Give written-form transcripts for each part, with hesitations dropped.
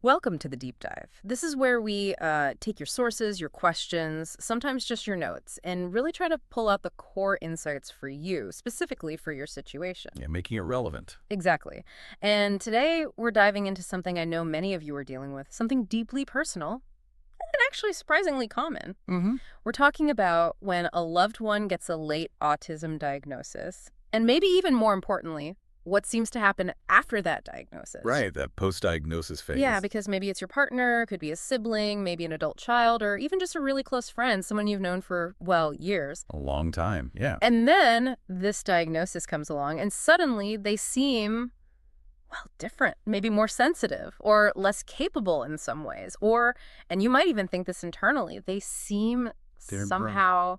Welcome to the deep dive. This is where we take your sources, your questions, sometimes just your notes, and really try to pull out the core insights for you, specifically for your situation. Yeah, making it relevant. Exactly. And today we're diving into something I know many of you are dealing with, something deeply personal and actually surprisingly common. Mm-hmm. We're talking about when a loved one gets a late autism diagnosis, and maybe even more importantly, what seems to happen after that diagnosis. Right, that post-diagnosis phase. Yeah, because maybe it's your partner, could be a sibling, maybe an adult child, or even just a really close friend, someone you've known for, well, years. A long time, yeah. And then this diagnosis comes along, and suddenly they seem, well, different, maybe more sensitive, or less capable in some ways. Or, and you might even think this internally, they seem They're somehow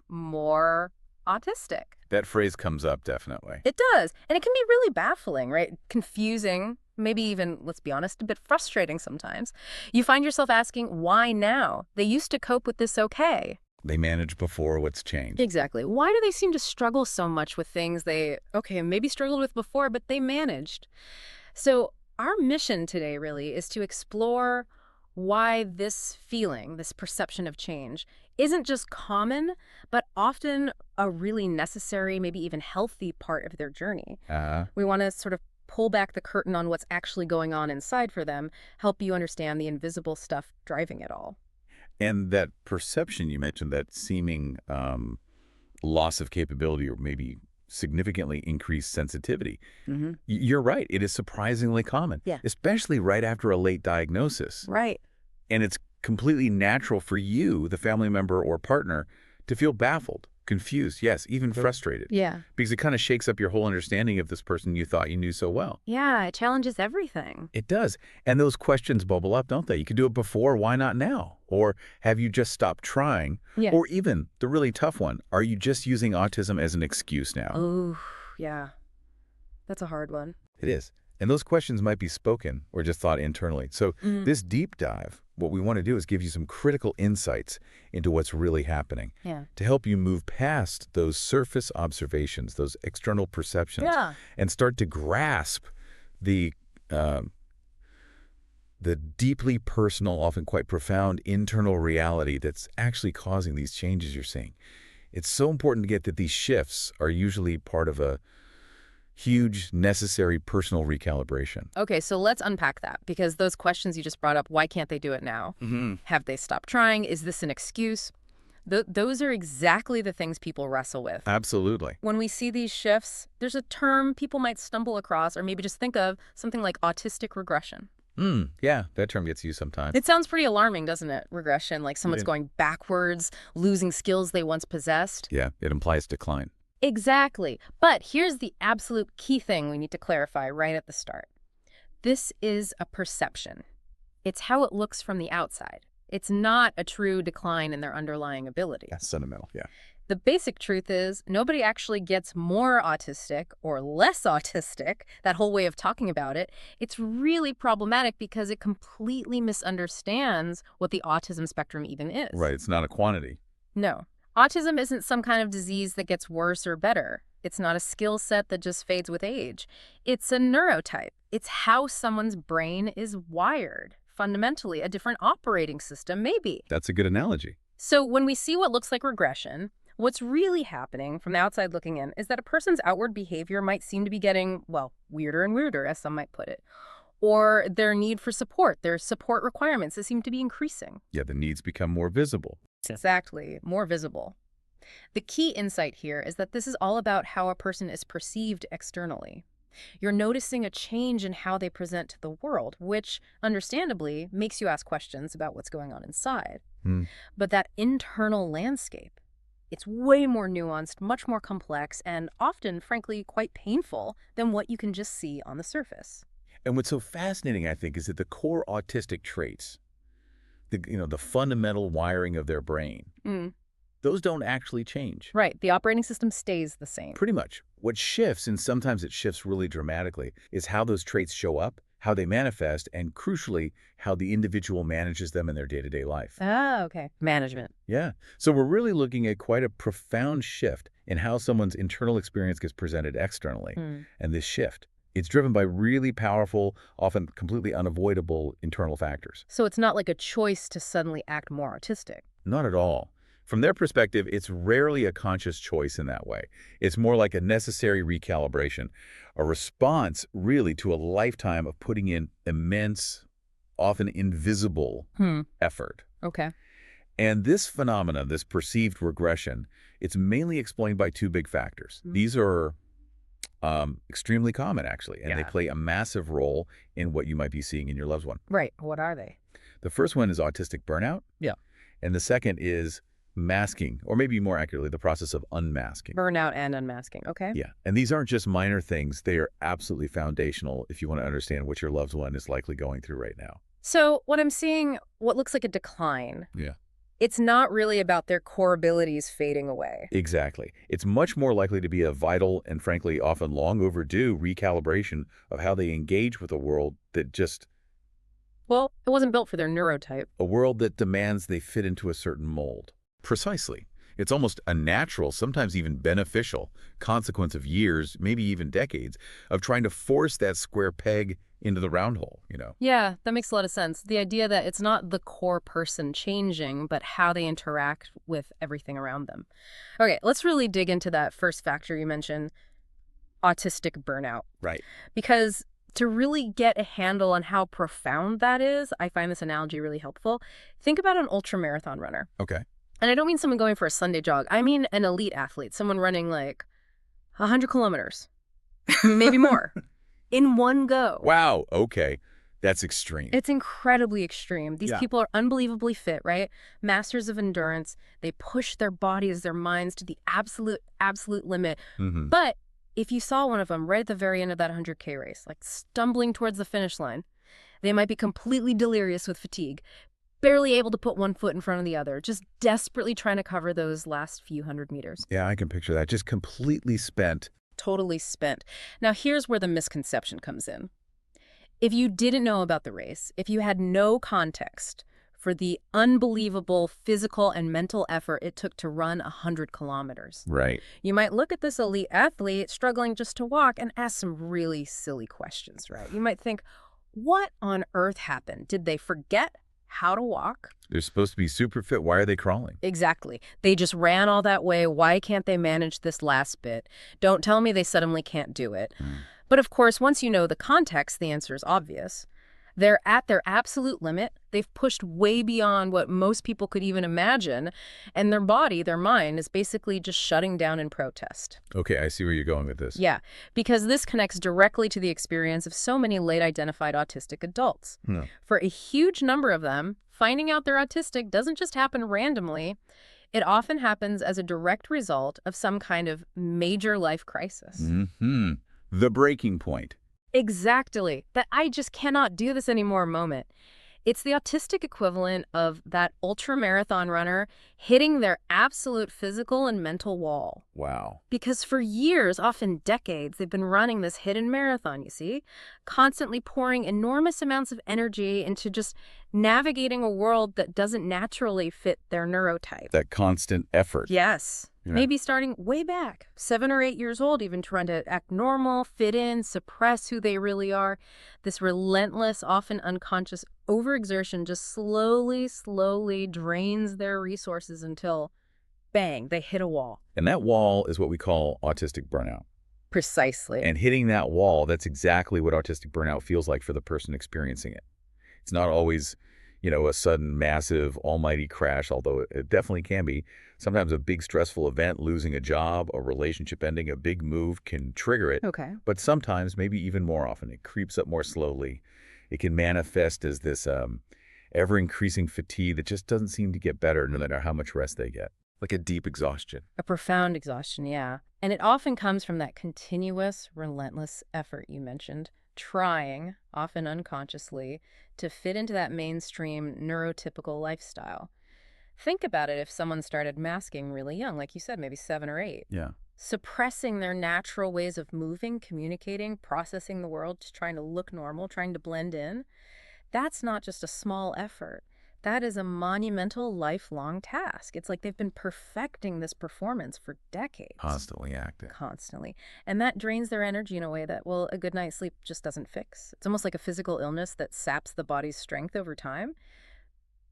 more autistic. That phrase comes up, definitely. It does. And it can be really baffling, right? Confusing, maybe even, let's be honest, a bit frustrating sometimes. You find yourself asking, why now? They used to cope with this okay. They managed before, what's changed? Exactly. Why do they seem to struggle so much with things they, okay, maybe struggled with before, but they managed? So our mission today really is to explore why this feeling, this perception of change, isn't just common, but often a really necessary, maybe even healthy part of their journey. We want to sort of pull back the curtain on what's actually going on inside for them, help you understand the invisible stuff driving it all. And that perception you mentioned, that seeming loss of capability or maybe significantly increased sensitivity. You're right. It is surprisingly common, Yeah. especially right after a late diagnosis. Right. And it's completely natural for you, the family member or partner, to feel baffled, confused, yes, even frustrated. Yeah. Because it kind of shakes up your whole understanding of this person you thought you knew so well. Yeah, it challenges everything. It does. And those questions bubble up, don't they? You could do it before, why not now? Or have you just stopped trying? Yeah. Or even the really tough one, are you just using autism as an excuse now? Oh, yeah. That's a hard one. It is. And those questions might be spoken or just thought internally. So this deep dive, what we want to do is give you some critical insights into what's really happening Yeah. to help you move past those surface observations, those external perceptions, Yeah. and start to grasp the deeply personal, often quite profound internal reality that's actually causing these changes you're seeing. It's so important to get that these shifts are usually part of a huge, necessary personal recalibration. Okay, so let's unpack that, because those questions you just brought up, why can't they do it now? Have they stopped trying? Is this an excuse? Those are exactly the things people wrestle with. Absolutely. When we see these shifts, there's a term people might stumble across or maybe just think of, something like autistic regression. Yeah, that term gets used sometimes. It sounds pretty alarming, doesn't it? Regression, like someone's Yeah. going backwards, losing skills they once possessed. Yeah, it implies decline. Exactly. But here's the absolute key thing we need to clarify right at the start. This is a perception. It's how it looks from the outside. It's not a true decline in their underlying ability. That's sentimental, yeah. The basic truth is nobody actually gets more autistic or less autistic, that whole way of talking about it. It's really problematic because it completely misunderstands what the autism spectrum even is. Right, it's not a quantity. No. Autism isn't some kind of disease that gets worse or better. It's not a skill set that just fades with age. It's a neurotype. It's how someone's brain is wired. Fundamentally, a different operating system, maybe. That's a good analogy. So when we see what looks like regression, what's really happening from the outside looking in is that a person's outward behavior might seem to be getting, well, weirder and weirder, as some might put it. Or their need for support, their support requirements, they seem to be increasing. Yeah, the needs become more visible. Exactly, more visible. The key insight here is that this is all about how a person is perceived externally. You're noticing a change in how they present to the world, which, understandably, makes you ask questions about what's going on inside. But that internal landscape, it's way more nuanced, much more complex, and often, frankly, quite painful than what you can just see on the surface. And what's so fascinating, I think, is that the core autistic traits, the fundamental wiring of their brain, those don't actually change. Right, the operating system stays the same. Pretty much. What shifts, and sometimes it shifts really dramatically, is how those traits show up, how they manifest, and crucially, how the individual manages them in their day-to-day life. Ah, okay. Management. Yeah. So we're really looking at quite a profound shift in how someone's internal experience gets presented externally. And this shift, It's driven by really powerful, often completely unavoidable internal factors. So it's not like a choice to suddenly act more autistic. Not at all. From their perspective, it's rarely a conscious choice in that way. It's more like a necessary recalibration, a response really to a lifetime of putting in immense, often invisible effort. Okay. And this phenomenon, this perceived regression, it's mainly explained by two big factors. These are extremely common, actually, and they Yeah. play a massive role in what you might be seeing in your loved one. Right. What are they? The first one is autistic burnout. Yeah. And the second is masking, or maybe more accurately, the process of unmasking. Burnout and unmasking. Okay. Yeah. And these aren't just minor things. They are absolutely foundational if you want to understand what your loved one is likely going through right now. So what I'm seeing, what looks like a decline, Yeah. it's not really about their core abilities fading away. Exactly. It's much more likely to be a vital and frankly often long overdue recalibration of how they engage with a world that just, Well, it wasn't built for their neurotype. a world that demands they fit into a certain mold. Precisely. It's almost a natural, sometimes even beneficial, consequence of years, maybe even decades, of trying to force that square peg into the round hole, you know? Yeah, that makes a lot of sense. The idea that it's not the core person changing, but how they interact with everything around them. Okay, let's really dig into that first factor you mentioned, autistic burnout. Right. Because to really get a handle on how profound that is, I find this analogy really helpful. Think about an ultramarathon runner. Okay. And I don't mean someone going for a Sunday jog. I mean an elite athlete, someone running like 100 kilometers, maybe more, in one go. Wow. Okay. That's extreme. It's incredibly extreme. These Yeah. people are unbelievably fit, right? Masters of endurance. They push their bodies, their minds to the absolute limit. Mm-hmm. But if you saw one of them right at the very end of that 100K race, like stumbling towards the finish line, they might be completely delirious with fatigue, barely able to put one foot in front of the other, just desperately trying to cover those last few hundred meters. Yeah, I can picture that. Just completely spent. Totally spent. Now, here's where the misconception comes in. If you didn't know about the race, if you had no context for the unbelievable physical and mental effort it took to run 100 kilometers, Right. you might look at this elite athlete struggling just to walk and ask some really silly questions, right? You might think, what on earth happened? Did they forget how to walk? They're supposed to be super fit. Why are they crawling? Exactly. They just ran all that way. Why can't they manage this last bit? Don't tell me they suddenly can't do it. But of course, once you know the context, the answer is obvious. They're at their absolute limit. They've pushed way beyond what most people could even imagine. And their body, their mind, is basically just shutting down in protest. Okay, I see where you're going with this. Yeah, because this connects directly to the experience of so many late-identified autistic adults. No. For a huge number of them, finding out they're autistic doesn't just happen randomly. It often happens as a direct result of some kind of major life crisis. Mm-hmm. The breaking point. Exactly. That I just cannot do this anymore moment. It's the autistic equivalent of that ultramarathon runner hitting their absolute physical and mental wall. Wow. Because for years, often decades, they've been running this hidden marathon, you see, constantly pouring enormous amounts of energy into just navigating a world that doesn't naturally fit their neurotype. That constant effort. Yes. Yeah. Maybe starting way back, 7 or 8 years old, even trying to act normal, fit in, suppress who they really are. This relentless, often unconscious overexertion just slowly drains their resources until, bang, they hit a wall. And that wall is what we call autistic burnout. Precisely. And hitting that wall, that's exactly what autistic burnout feels like for the person experiencing it. It's not always, a sudden, massive, almighty crash, although it definitely can be. Sometimes a big stressful event, losing a job, a relationship ending, a big move can trigger it. Okay. But sometimes, maybe even more often, it creeps up more slowly. It can manifest as this ever-increasing fatigue that just doesn't seem to get better no matter how much rest they get. Like a deep exhaustion. A profound exhaustion, yeah. And it often comes from that continuous, relentless effort you mentioned, trying, often unconsciously, to fit into that mainstream neurotypical lifestyle. Think about it if someone started masking really young, like you said, maybe 7 or 8. Yeah. Suppressing their natural ways of moving, communicating, processing the world, just trying to look normal, trying to blend in. That's not just a small effort. That is a monumental lifelong task. It's like they've been perfecting this performance for decades, Constantly active. constantly. And that drains their energy in a way that, well, a good night's sleep just doesn't fix. It's almost like a physical illness that saps the body's strength over time.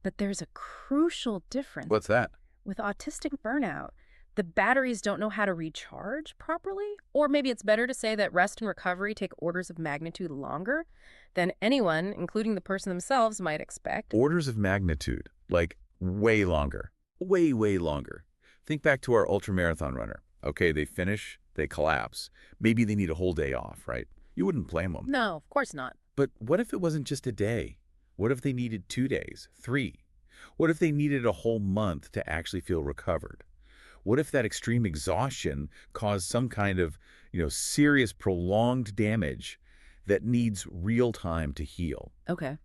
But there's a crucial difference What's that? with autistic burnout. The batteries don't know how to recharge properly? Or maybe it's better to say that rest and recovery take orders of magnitude longer than anyone, including the person themselves, might expect. Orders of magnitude, like way longer. Way, way longer. Think back to our ultramarathon runner. Okay, they finish, they collapse. Maybe they need a whole day off, right? You wouldn't blame them. No, of course not. But what if it wasn't just a day? What if they needed 2 days, 3? What if they needed a whole month to actually feel recovered? What if that extreme exhaustion caused some kind of, serious prolonged damage that needs real time to heal? Okay.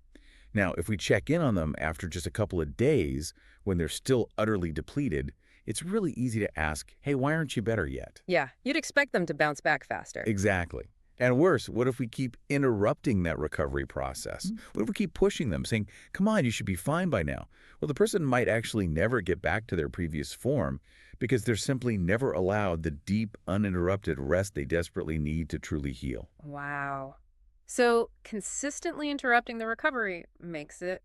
Now, if we check in on them after just a couple of days when they're still utterly depleted, it's really easy to ask, hey, why aren't you better yet? Yeah, you'd expect them to bounce back faster. Exactly. And worse, what if we keep interrupting that recovery process? What if we keep pushing them, saying, come on, you should be fine by now? Well, the person might actually never get back to their previous form because they're simply never allowed the deep, uninterrupted rest they desperately need to truly heal. Wow. So consistently interrupting the recovery makes it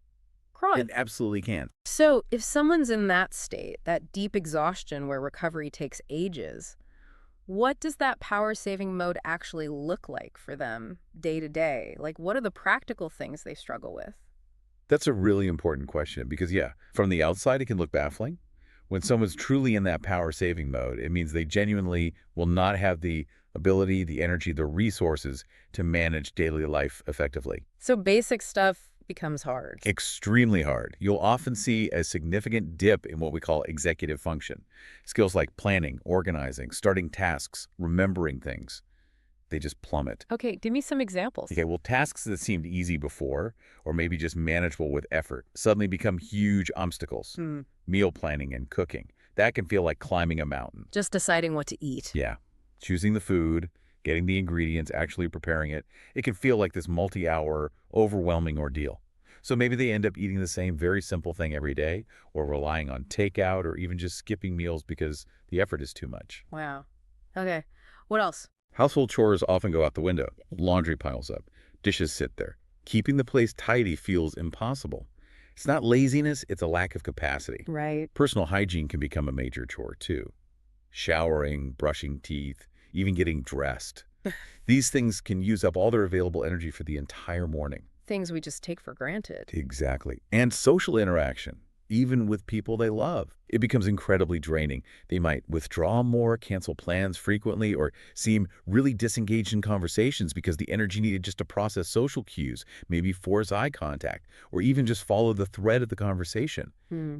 chronic. It absolutely can. So if someone's in that state, that deep exhaustion where recovery takes ages, what does that power-saving mode actually look like for them day to day? Like, what are the practical things they struggle with? That's a really important question because, from the outside, it can look baffling. When someone's truly in that power-saving mode, it means they genuinely will not have the ability, the energy, the resources to manage daily life effectively. So basic stuff becomes hard. Extremely hard. You'll often see a significant dip in what we call executive function. Skills like planning, organizing, starting tasks, remembering things. They just plummet. Okay, give me some examples. Okay, well, tasks that seemed easy before, or maybe just manageable with effort, suddenly become huge obstacles. Meal planning and cooking. That can feel like climbing a mountain. Just deciding what to eat. Yeah. Choosing the food, getting the ingredients, actually preparing it. It can feel like this multi-hour, overwhelming ordeal. So maybe they end up eating the same very simple thing every day, or relying on takeout, or even just skipping meals because the effort is too much. Wow. Okay. What else? Household chores often go out the window. Laundry piles up. Dishes sit there. Keeping the place tidy feels impossible. It's not laziness, it's a lack of capacity. Right. Personal hygiene can become a major chore, too. Showering, brushing teeth, even getting dressed. These things can use up all their available energy for the entire morning. Things we just take for granted. Exactly. And social interaction, even with people they love. It becomes incredibly draining. They might withdraw more, cancel plans frequently, or seem really disengaged in conversations because the energy needed just to process social cues, maybe force eye contact, or even just follow the thread of the conversation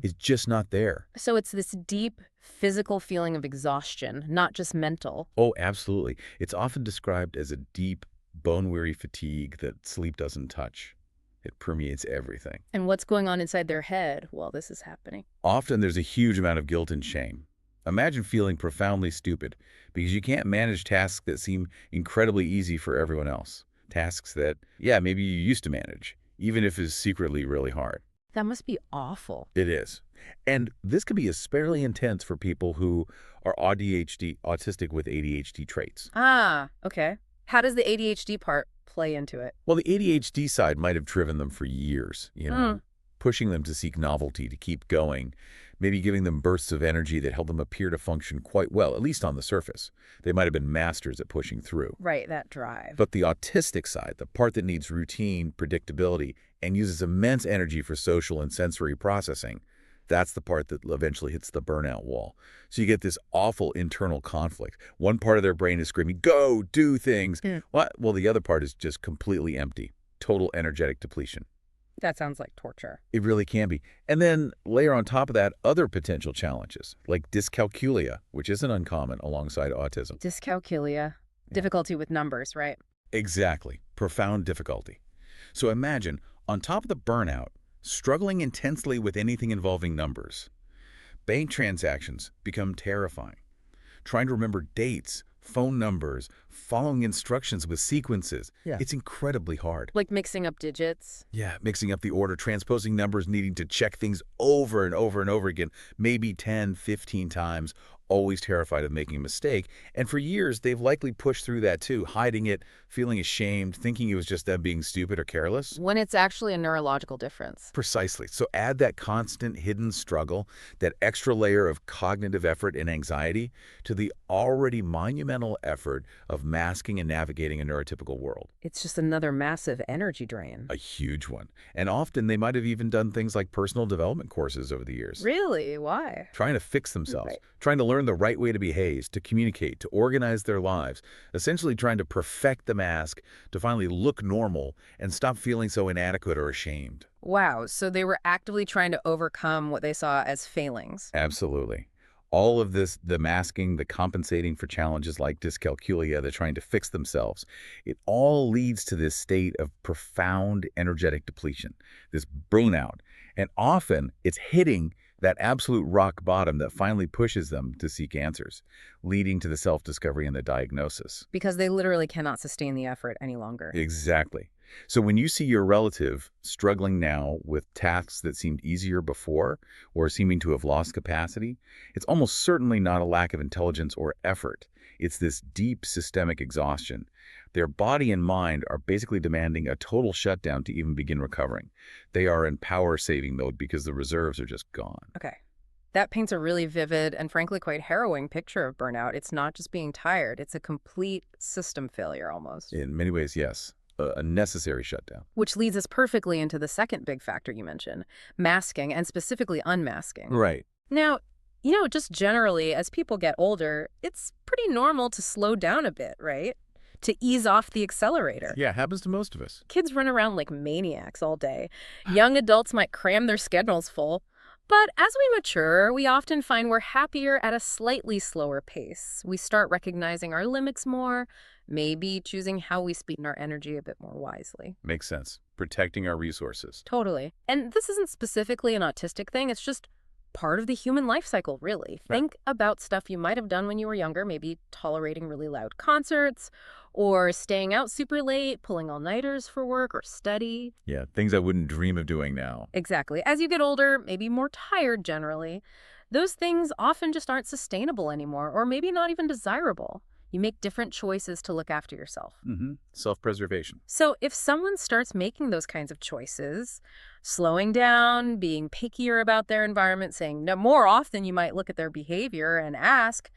is just not there. So it's this deep physical feeling of exhaustion, not just mental. Oh, absolutely. It's often described as a deep, bone-weary fatigue that sleep doesn't touch. It permeates everything. And what's going on inside their head while this is happening? Often there's a huge amount of guilt and shame. Imagine feeling profoundly stupid because you can't manage tasks that seem incredibly easy for everyone else. Tasks that, maybe you used to manage, even if it's secretly really hard. That must be awful. It is. And this can be especially intense for people who are autistic with ADHD traits. Ah, okay. How does the ADHD part play into it? Well, the ADHD side might have driven them for years, pushing them to seek novelty, to keep going, maybe giving them bursts of energy that help them appear to function quite well, at least on the surface. They might have been masters at pushing through. Right, that drive. But the autistic side, the part that needs routine, predictability, and uses immense energy for social and sensory processing, that's the part that eventually hits the burnout wall. So you get this awful internal conflict. One part of their brain is screaming, go, do things. What? Well, the other part is just completely empty. Total energetic depletion. That sounds like torture. It really can be. And then layer on top of that other potential challenges, like dyscalculia, which isn't uncommon alongside autism. Dyscalculia. Difficulty with numbers, right? Exactly. Profound difficulty. So imagine, on top of the burnout, struggling intensely with anything involving numbers. Bank transactions become terrifying. Trying to remember dates, phone numbers, following instructions with sequences. Yeah. It's incredibly hard. Like mixing up digits. Yeah, mixing up the order, transposing numbers, needing to check things over and over and over again, maybe 10, 15 times, always terrified of making a mistake. And for years, they've likely pushed through that too, hiding it, feeling ashamed, thinking it was just them being stupid or careless. When it's actually a neurological difference. Precisely. So add that constant hidden struggle, that extra layer of cognitive effort and anxiety to the already monumental effort of masking and navigating a neurotypical world. It's just another massive energy drain. A huge one. And often they might have even done things like personal development courses over the years. Really? Why? Trying to fix themselves, Right. trying to learn the right way to behave, to communicate, to organize their lives, essentially trying to perfect the mask to finally look normal and stop feeling so inadequate or ashamed. Wow, so they were actively trying to overcome what they saw as failings. Absolutely. All of this, the masking, the compensating for challenges like dyscalculia, the trying to fix themselves, it all leads to this state of profound energetic depletion, this burnout. And often it's hitting that absolute rock bottom that finally pushes them to seek answers, leading to the self-discovery and the diagnosis. Because they literally cannot sustain the effort any longer. Exactly. So when you see your relative struggling now with tasks that seemed easier before or seeming to have lost capacity, it's almost certainly not a lack of intelligence or effort. It's this deep systemic exhaustion. Their body and mind are basically demanding a total shutdown to even begin recovering. They are in power-saving mode because the reserves are just gone. Okay. That paints a really vivid and frankly quite harrowing picture of burnout. It's not just being tired, it's a complete system failure almost. In many ways, yes. A necessary shutdown. Which leads us perfectly into the second big factor you mentioned, masking, and specifically unmasking. Right. Now, just generally, as people get older, it's pretty normal to slow down a bit, right? To ease off the accelerator. Yeah, it happens to most of us. Kids run around like maniacs all day. Young adults might cram their schedules full. But as we mature, we often find we're happier at a slightly slower pace. We start recognizing our limits more, maybe choosing how we spend our energy a bit more wisely. Makes sense. Protecting our resources. Totally. And this isn't specifically an autistic thing. It's just part of the human life cycle, really. Right. Think about stuff you might have done when you were younger, maybe tolerating really loud concerts or staying out super late, pulling all-nighters for work or study. Yeah, things I wouldn't dream of doing now. Exactly. As you get older, maybe more tired generally, those things often just aren't sustainable anymore or maybe not even desirable. You make different choices to look after yourself. Self-preservation. So if someone starts making those kinds of choices, slowing down, being pickier about their environment, saying no, more often you might look at their behavior and ask,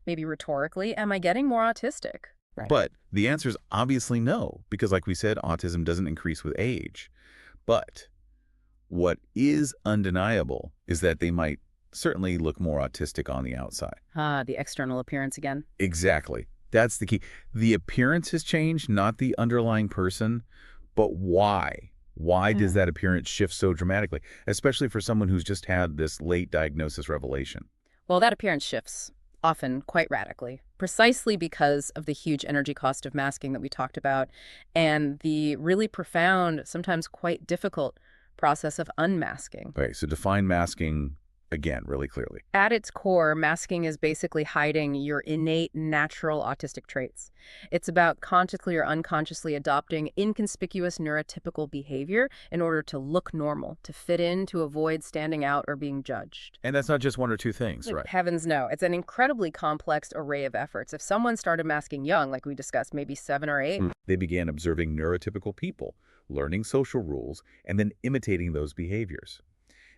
maybe rhetorically, am I getting more autistic? Right. But the answer is obviously no, because like we said, autism doesn't increase with age. But what is undeniable is that they might certainly look more autistic on the outside. The external appearance again. Exactly. That's the key. The appearance has changed, not the underlying person, but why? Why does that appearance shift so dramatically, especially for someone who's just had this late diagnosis revelation? Well, that appearance shifts, often quite radically, precisely because of the huge energy cost of masking that we talked about and the really profound, sometimes quite difficult process of unmasking. Okay, so define masking again really clearly. At its core, masking is basically hiding your innate natural autistic traits. It's about consciously or unconsciously adopting inconspicuous neurotypical behavior in order to look normal, to fit in, to avoid standing out or being judged. And that's not just one or two things, right? Heavens no. It's an incredibly complex array of efforts. If someone started masking young, like we discussed, maybe 7 or 8, They began observing neurotypical people, learning social rules, and then imitating those behaviors.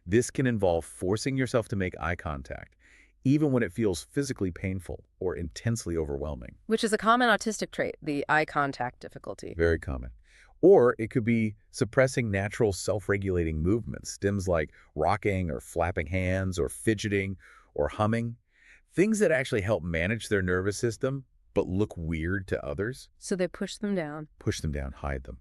This can involve forcing yourself to make eye contact, even when it feels physically painful or intensely overwhelming. which is a common autistic trait, the eye contact difficulty. Very common. Or it could be suppressing natural self-regulating movements, stims like rocking or flapping hands or fidgeting or humming, things that actually help manage their nervous system but look weird to others. So they push them down. Push them down, hide them.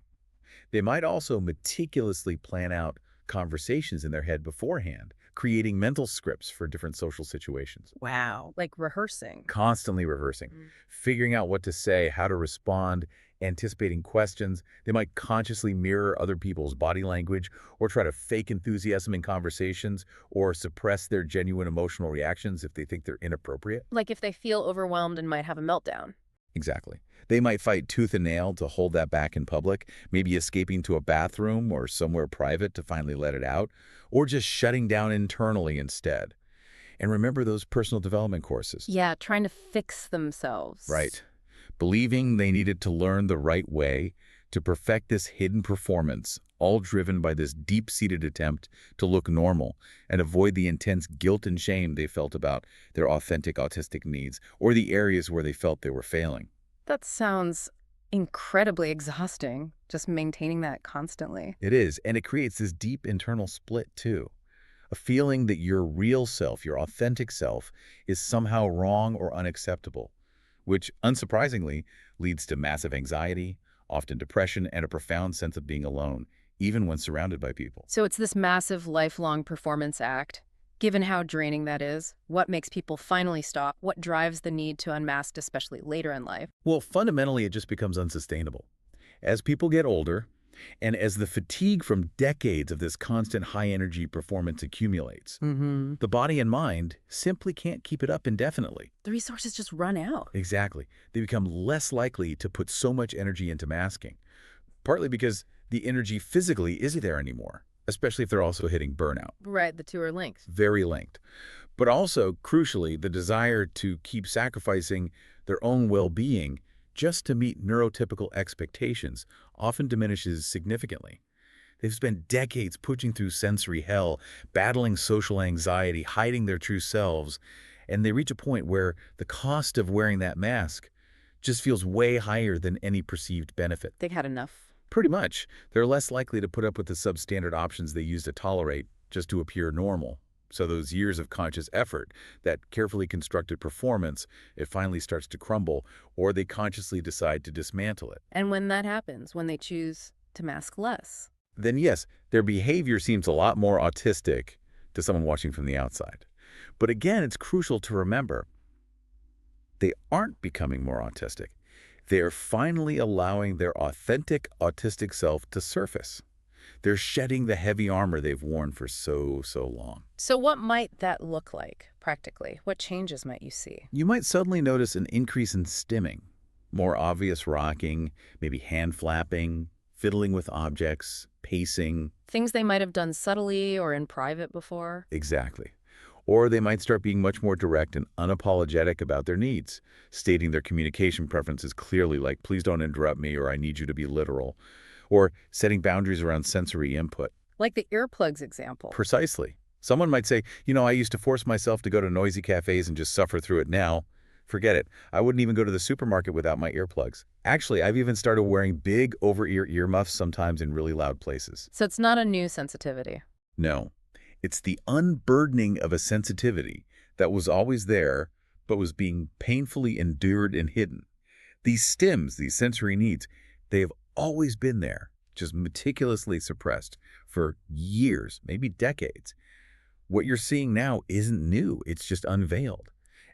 They might also meticulously plan out conversations in their head beforehand, creating mental scripts for different social situations. Wow. Like rehearsing. Constantly rehearsing, figuring out what to say, how to respond, anticipating questions. They might consciously mirror other people's body language or try to fake enthusiasm in conversations or suppress their genuine emotional reactions if they think they're inappropriate. Like if they feel overwhelmed and might have a meltdown. Exactly. They might fight tooth and nail to hold that back in public, maybe escaping to a bathroom or somewhere private to finally let it out, or just shutting down internally instead. And remember those personal development courses. Yeah, trying to fix themselves. Right. Believing they needed to learn the right way to perfect this hidden performance, all driven by this deep-seated attempt to look normal and avoid the intense guilt and shame they felt about their authentic autistic needs or the areas where they felt they were failing. That sounds incredibly exhausting, just maintaining that constantly. It is, and it creates this deep internal split too. A feeling that your real self, your authentic self, is somehow wrong or unacceptable, which, unsurprisingly, leads to massive anxiety, often depression, and a profound sense of being alone, even when surrounded by people. So it's this massive lifelong performance act. Given how draining that is, what makes people finally stop? What drives the need to unmask, especially later in life? Well, fundamentally, it just becomes unsustainable. As people get older, and as the fatigue from decades of this constant high-energy performance accumulates, the body and mind simply can't keep it up indefinitely. The resources just run out. Exactly. They become less likely to put so much energy into masking, partly because the energy physically isn't there anymore, especially if they're also hitting burnout. Right, the two are linked. Very linked. But also, crucially, the desire to keep sacrificing their own well-being just to meet neurotypical expectations often diminishes significantly. They've spent decades pushing through sensory hell, battling social anxiety, hiding their true selves, and they reach a point where the cost of wearing that mask just feels way higher than any perceived benefit. They had enough. Pretty much. They're less likely to put up with the substandard options they use to tolerate just to appear normal. So those years of conscious effort, that carefully constructed performance, it finally starts to crumble, or they consciously decide to dismantle it. And when that happens, when they choose to mask less. Then yes, their behavior seems a lot more autistic to someone watching from the outside. But again, it's crucial to remember, they aren't becoming more autistic. They are finally allowing their authentic autistic self to surface. They're shedding the heavy armor they've worn for so long. So what might that look like, practically? What changes might you see? You might suddenly notice an increase in stimming, more obvious rocking, maybe hand flapping, fiddling with objects, pacing. Things they might have done subtly or in private before? Exactly. Or they might start being much more direct and unapologetic about their needs, stating their communication preferences clearly, like, please don't interrupt me, or I need you to be literal, or setting boundaries around sensory input. Like the earplugs example. Precisely. Someone might say, I used to force myself to go to noisy cafes and just suffer through it. Now, forget it. I wouldn't even go to the supermarket without my earplugs. Actually, I've even started wearing big over-ear earmuffs sometimes in really loud places. So it's not a new sensitivity. No. It's the unburdening of a sensitivity that was always there, but was being painfully endured and hidden. These stims, these sensory needs, they have always been there, just meticulously suppressed for years, maybe decades. What you're seeing now isn't new, it's just unveiled.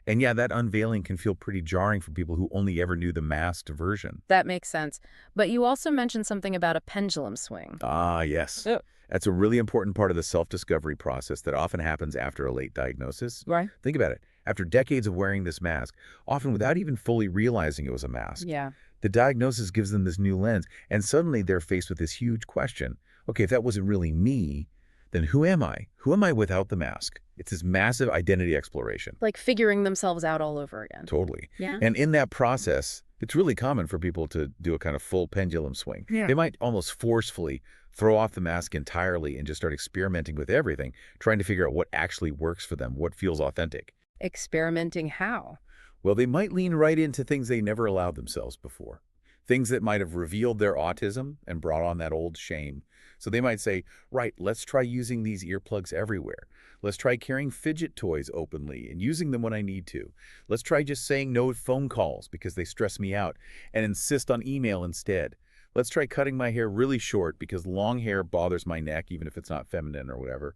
And yeah, that unveiling can feel pretty jarring for people who only ever knew the masked version. That makes sense. But you also mentioned something about a pendulum swing. Ah, yes. Yeah. That's a really important part of the self-discovery process that often happens after a late diagnosis. Right. Think about it. After decades of wearing this mask, often without even fully realizing it was a mask, Yeah. the diagnosis gives them this new lens, and suddenly they're faced with this huge question. Okay, if that wasn't really me, then who am I? Who am I without the mask? It's this massive identity exploration. Like figuring themselves out all over again. Totally. Yeah. And in that process, it's really common for people to do a kind of full pendulum swing. Yeah. They might almost forcefully throw off the mask entirely and just start experimenting with everything, trying to figure out what actually works for them, what feels authentic. Experimenting how? Well, they might lean right into things they never allowed themselves before. Things that might have revealed their autism and brought on that old shame. So they might say, right, let's try using these earplugs everywhere. Let's try carrying fidget toys openly and using them when I need to. Let's try just saying no to phone calls because they stress me out and insist on email instead. Let's try cutting my hair really short because long hair bothers my neck, even if it's not feminine or whatever.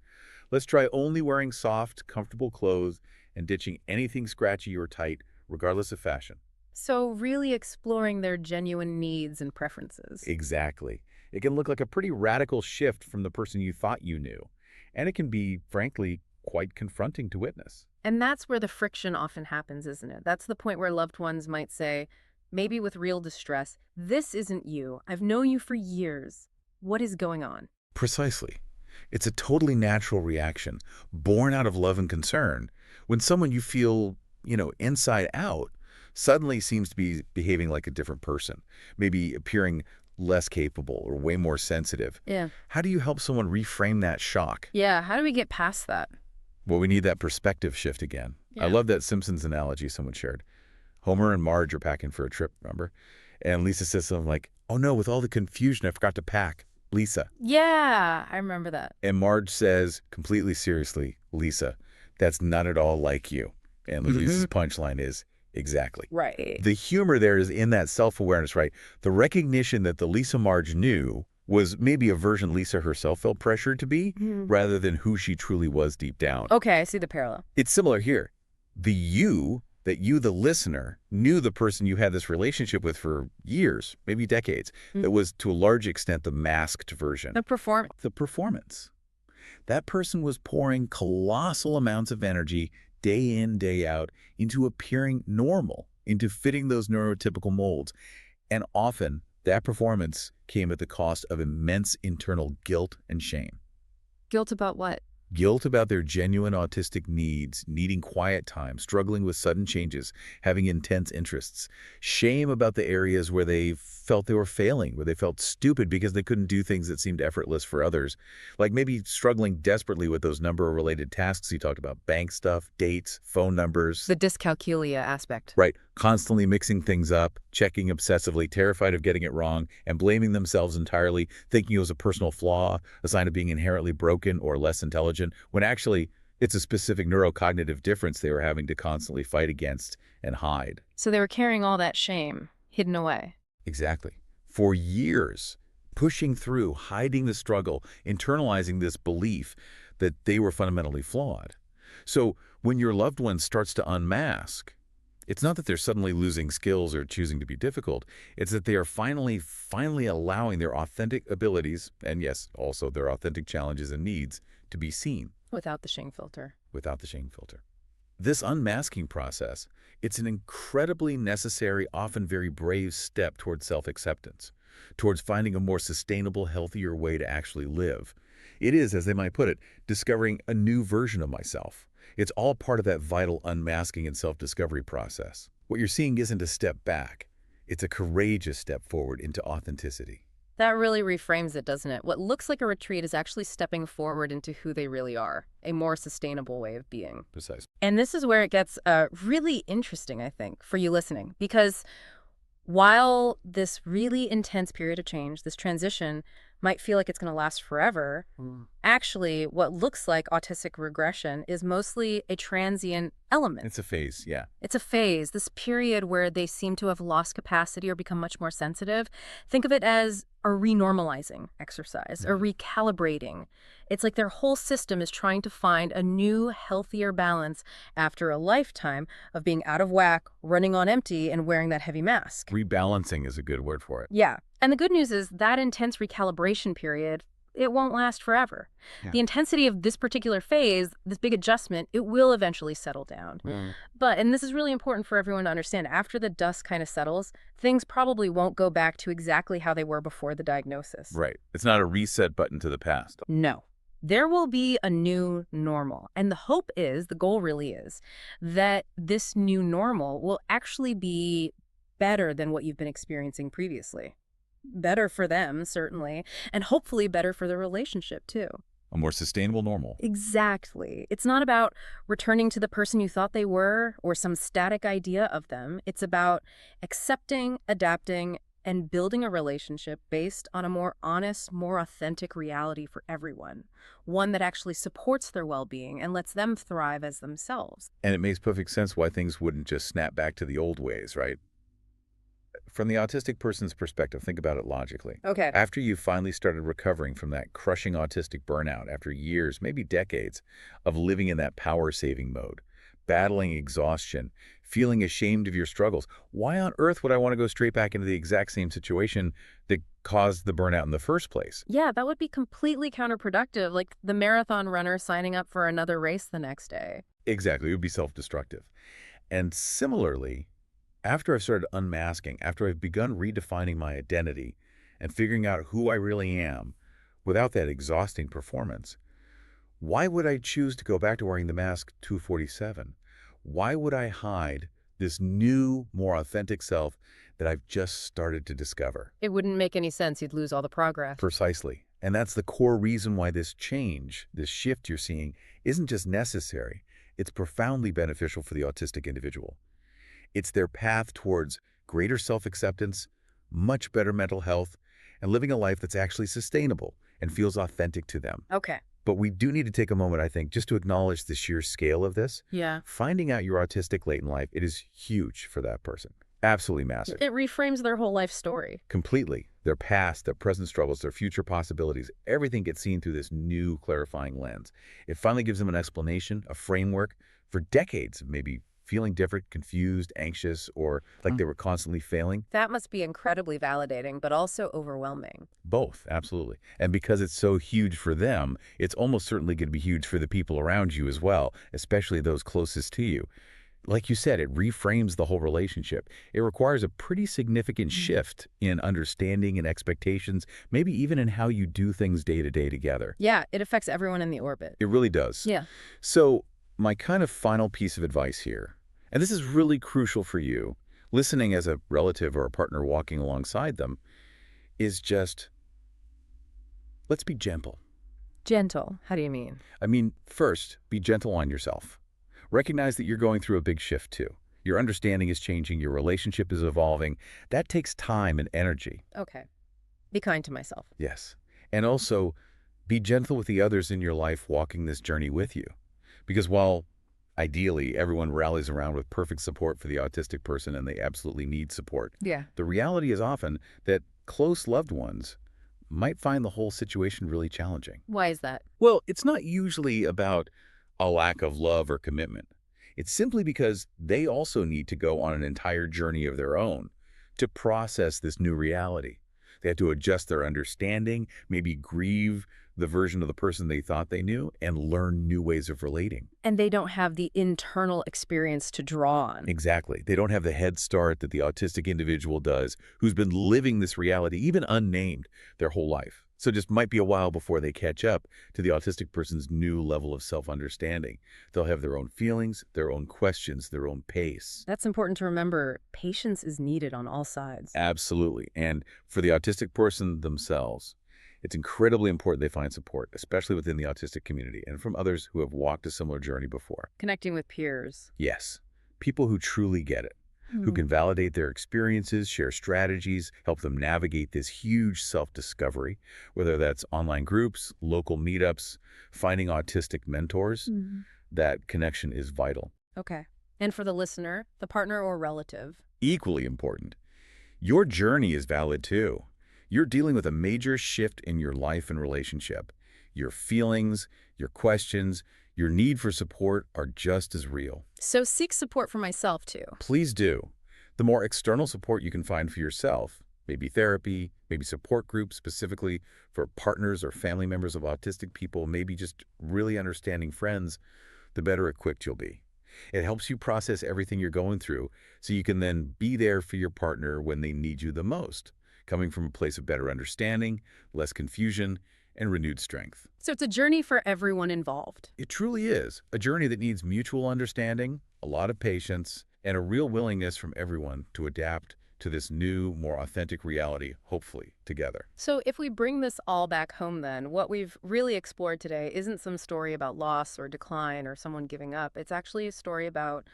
Let's try only wearing soft, comfortable clothes and ditching anything scratchy or tight, regardless of fashion. So really exploring their genuine needs and preferences. Exactly. It can look like a pretty radical shift from the person you thought you knew. And it can be, frankly, quite confronting to witness. And that's where the friction often happens, isn't it? That's the point where loved ones might say, maybe with real distress, this isn't you. I've known you for years. What is going on? Precisely. It's a totally natural reaction, born out of love and concern, when someone you feel, inside out, suddenly seems to be behaving like a different person, maybe appearing less capable or way more sensitive. Yeah. How do you help someone reframe that shock? Yeah, how do we get past that? Well, we need that perspective shift again. I Yeah. love that Simpsons analogy someone shared. Homer and Marge are packing for a trip, remember? And Lisa says something like, "Oh no, with all the confusion, I forgot to pack." Lisa. Yeah, I remember that. And Marge says, completely seriously, "Lisa, that's not at all like you." And Lisa's punchline is, exactly. Right. The humor there is in that self-awareness, right? The recognition that the Lisa Marge knew was maybe a version Lisa herself felt pressured to be, rather than who she truly was deep down. Okay, I see the parallel. It's similar here. The you, that you, the listener, knew the person you had this relationship with for years, maybe decades, that was to a large extent the masked version. The performance. The performance. That person was pouring colossal amounts of energy day in, day out into appearing normal, into fitting those neurotypical molds. And often that performance came at the cost of immense internal guilt and shame. Guilt about what? Guilt about their genuine autistic needs, needing quiet time, struggling with sudden changes, having intense interests. Shame about the areas where they felt they were failing, where they felt stupid because they couldn't do things that seemed effortless for others. Like maybe struggling desperately with those number-related tasks you talked about, bank stuff, dates, phone numbers. The dyscalculia aspect. Right. Constantly mixing things up, checking obsessively, terrified of getting it wrong, and blaming themselves entirely, thinking it was a personal flaw, a sign of being inherently broken or less intelligent, when actually it's a specific neurocognitive difference they were having to constantly fight against and hide. So they were carrying all that shame hidden away. Exactly. For years, pushing through, hiding the struggle, internalizing this belief that they were fundamentally flawed. So when your loved one starts to unmask, it's not that they're suddenly losing skills or choosing to be difficult. It's that they are finally allowing their authentic abilities, and yes, also their authentic challenges and needs, to be seen. Without the shame filter. Without the shame filter. This unmasking process, it's an incredibly necessary, often very brave step towards self-acceptance, towards finding a more sustainable, healthier way to actually live. It is, as they might put it, discovering a new version of myself. It's all part of that vital unmasking and self-discovery process. What you're seeing isn't a step back. It's a courageous step forward into authenticity. That really reframes it, doesn't it? What looks like a retreat is actually stepping forward into who they really are, a more sustainable way of being. Precisely. And this is where it gets really interesting, I think, for you listening, because while this really intense period of change, this transition, might feel like it's going to last forever, actually, what looks like autistic regression is mostly a transient element. It's a phase, yeah. It's a phase, this period where they seem to have lost capacity or become much more sensitive. Think of it as a renormalizing exercise, a recalibrating. It's like their whole system is trying to find a new, healthier balance after a lifetime of being out of whack, running on empty, and wearing that heavy mask. Rebalancing is a good word for it. Yeah. And the good news is that intense recalibration period, it won't last forever. Yeah. The intensity of this particular phase, this big adjustment, it will eventually settle down. But, and this is really important for everyone to understand, after the dust kind of settles, things probably won't go back to exactly how they were before the diagnosis. Right. It's not a reset button to the past. No. There will be a new normal. And the hope is, the goal really is, that this new normal will actually be better than what you've been experiencing previously. Better for them, certainly, and hopefully better for the relationship, too. A more sustainable normal. Exactly. It's not about returning to the person you thought they were or some static idea of them. It's about accepting, adapting, and building a relationship based on a more honest, more authentic reality for everyone. One that actually supports their well-being and lets them thrive as themselves. And it makes perfect sense why things wouldn't just snap back to the old ways, right? From the autistic person's perspective, think about it logically. Okay. After you finally started recovering from that crushing autistic burnout after years, maybe decades, of living in that power-saving mode, battling exhaustion, feeling ashamed of your struggles, why on earth would I want to go straight back into the exact same situation that caused the burnout in the first place? Yeah, that would be completely counterproductive, like the marathon runner signing up for another race the next day. Exactly. It would be self-destructive. And similarly, after I've started unmasking, after I've begun redefining my identity and figuring out who I really am without that exhausting performance, why would I choose to go back to wearing the mask 247? Why would I hide this new, more authentic self that I've just started to discover? It wouldn't make any sense. You'd lose all the progress. Precisely. And that's the core reason why this change, this shift you're seeing, isn't just necessary. It's profoundly beneficial for the autistic individual. It's their path towards greater self-acceptance, much better mental health, and living a life that's actually sustainable and feels authentic to them. Okay. But we do need to take a moment, I think, just to acknowledge the sheer scale of this. Yeah. Finding out you're autistic late in life, it is huge for that person. Absolutely massive. It reframes their whole life story. Completely. Their past, their present struggles, their future possibilities, everything gets seen through this new clarifying lens. It finally gives them an explanation, a framework for decades of maybe feeling different, confused, anxious, or like they were constantly failing. That must be incredibly validating, but also overwhelming. Both, absolutely. And because it's so huge for them, it's almost certainly going to be huge for the people around you as well, especially those closest to you. Like you said, it reframes the whole relationship. It requires a pretty significant shift in understanding and expectations, maybe even in how you do things day to day together. Yeah, it affects everyone in the orbit. It really does. Yeah. So my kind of final piece of advice here, and this is really crucial for you, listening as a relative or a partner walking alongside them, is just, let's be gentle. Gentle. How do you mean? I mean, first, be gentle on yourself. Recognize that you're going through a big shift too. Your understanding is changing, your relationship is evolving. That takes time and energy. Okay. Be kind to myself. Yes. And also, be gentle with the others in your life walking this journey with you. Because while ideally everyone rallies around with perfect support for the autistic person and they absolutely need support, Yeah. the reality is often that close loved ones might find the whole situation really challenging. Why is that? Well, it's not usually about a lack of love or commitment. It's simply because they also need to go on an entire journey of their own to process this new reality. They have to adjust their understanding, maybe grieve the version of the person they thought they knew, and learn new ways of relating. And they don't have the internal experience to draw on. Exactly. They don't have the head start that the autistic individual does, who's been living this reality, even unnamed, their whole life. So it just might be a while before they catch up to the autistic person's new level of self-understanding. They'll have their own feelings, their own questions, their own pace. That's important to remember. Patience is needed on all sides. Absolutely. And for the autistic person themselves, it's incredibly important they find support, especially within the autistic community and from others who have walked a similar journey before. Connecting with peers. Yes, people who truly get it, who can validate their experiences, share strategies, help them navigate this huge self-discovery, whether that's online groups, local meetups, finding autistic mentors. That connection is vital. Okay. And for the listener, the partner or relative. Equally important, your journey is valid too. You're dealing with a major shift in your life and relationship. Your feelings, your questions, your need for support are just as real. So seek support for myself too. Please do. The more external support you can find for yourself, maybe therapy, maybe support groups specifically for partners or family members of autistic people, maybe just really understanding friends, the better equipped you'll be. It helps you process everything you're going through so you can then be there for your partner when they need you the most, coming from a place of better understanding, less confusion, and renewed strength. So it's a journey for everyone involved. It truly is a journey that needs mutual understanding, a lot of patience, and a real willingness from everyone to adapt to this new, more authentic reality, hopefully, together. So if we bring this all back home then, what we've really explored today isn't some story about loss or decline or someone giving up. It's actually a story about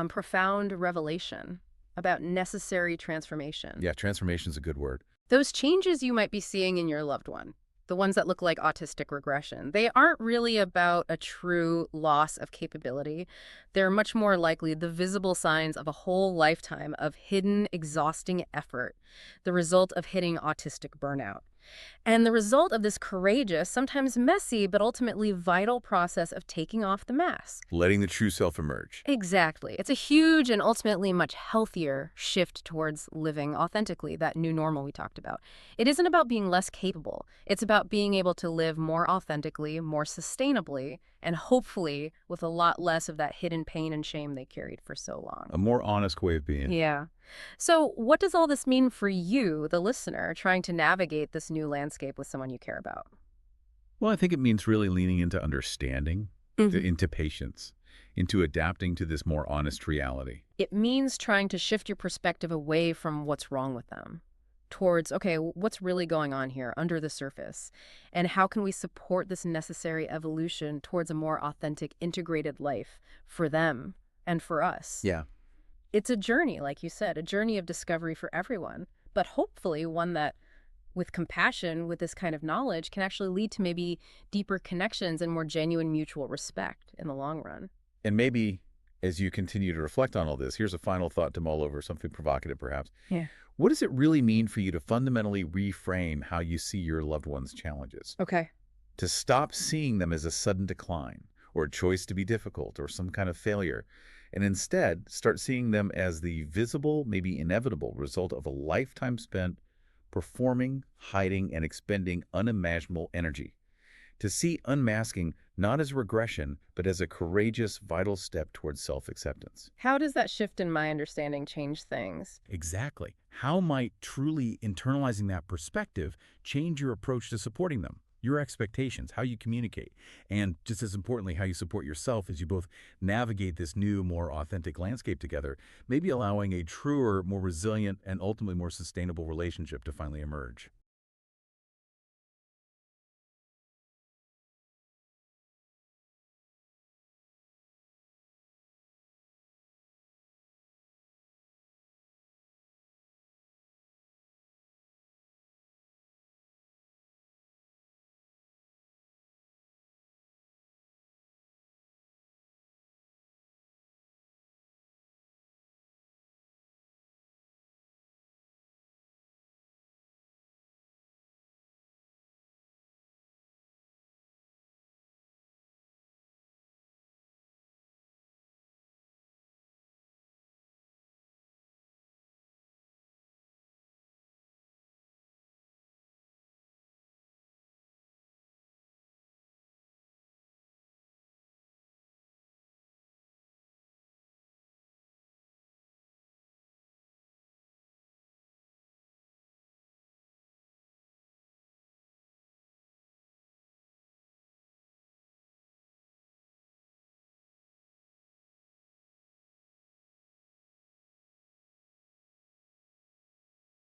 profound revelation, about necessary transformation. Yeah, transformation is a good word. Those changes you might be seeing in your loved one. the ones that look like autistic regression, they aren't really about a true loss of capability. They're much more likely the visible signs of a whole lifetime of hidden, exhausting effort, the result of hitting autistic burnout. And the result of this courageous, sometimes messy, but ultimately vital process of taking off the mask. Letting the true self emerge. Exactly. It's a huge and ultimately much healthier shift towards living authentically, that new normal we talked about. It isn't about being less capable. It's about being able to live more authentically, more sustainably, and hopefully with a lot less of that hidden pain and shame they carried for so long. A more honest way of being. Yeah. So what does all this mean for you, the listener, trying to navigate this new landscape with someone you care about? Well, I think it means really leaning into understanding, Mhm. into patience, into adapting to this more honest reality. It means trying to shift your perspective away from what's wrong with them towards, okay, what's really going on here under the surface? And how can we support this necessary evolution towards a more authentic, integrated life for them and for us? Yeah. It's a journey, like you said, a journey of discovery for everyone, but hopefully one that, with compassion, with this kind of knowledge, can actually lead to maybe deeper connections and more genuine mutual respect in the long run. And maybe as you continue to reflect on all this, here's a final thought to mull over, something provocative perhaps. Yeah. What does it really mean for you to fundamentally reframe how you see your loved one's challenges? Okay. To stop seeing them as a sudden decline or a choice to be difficult or some kind of failure, and instead start seeing them as the visible, maybe inevitable result of a lifetime spent performing, hiding, and expending unimaginable energy. To see unmasking not as regression, but as a courageous, vital step towards self-acceptance. How does that shift in my understanding change things? Exactly. How might truly internalizing that perspective change your approach to supporting them, your expectations, how you communicate, and just as importantly, how you support yourself as you both navigate this new, more authentic landscape together, maybe allowing a truer, more resilient, and ultimately more sustainable relationship to finally emerge?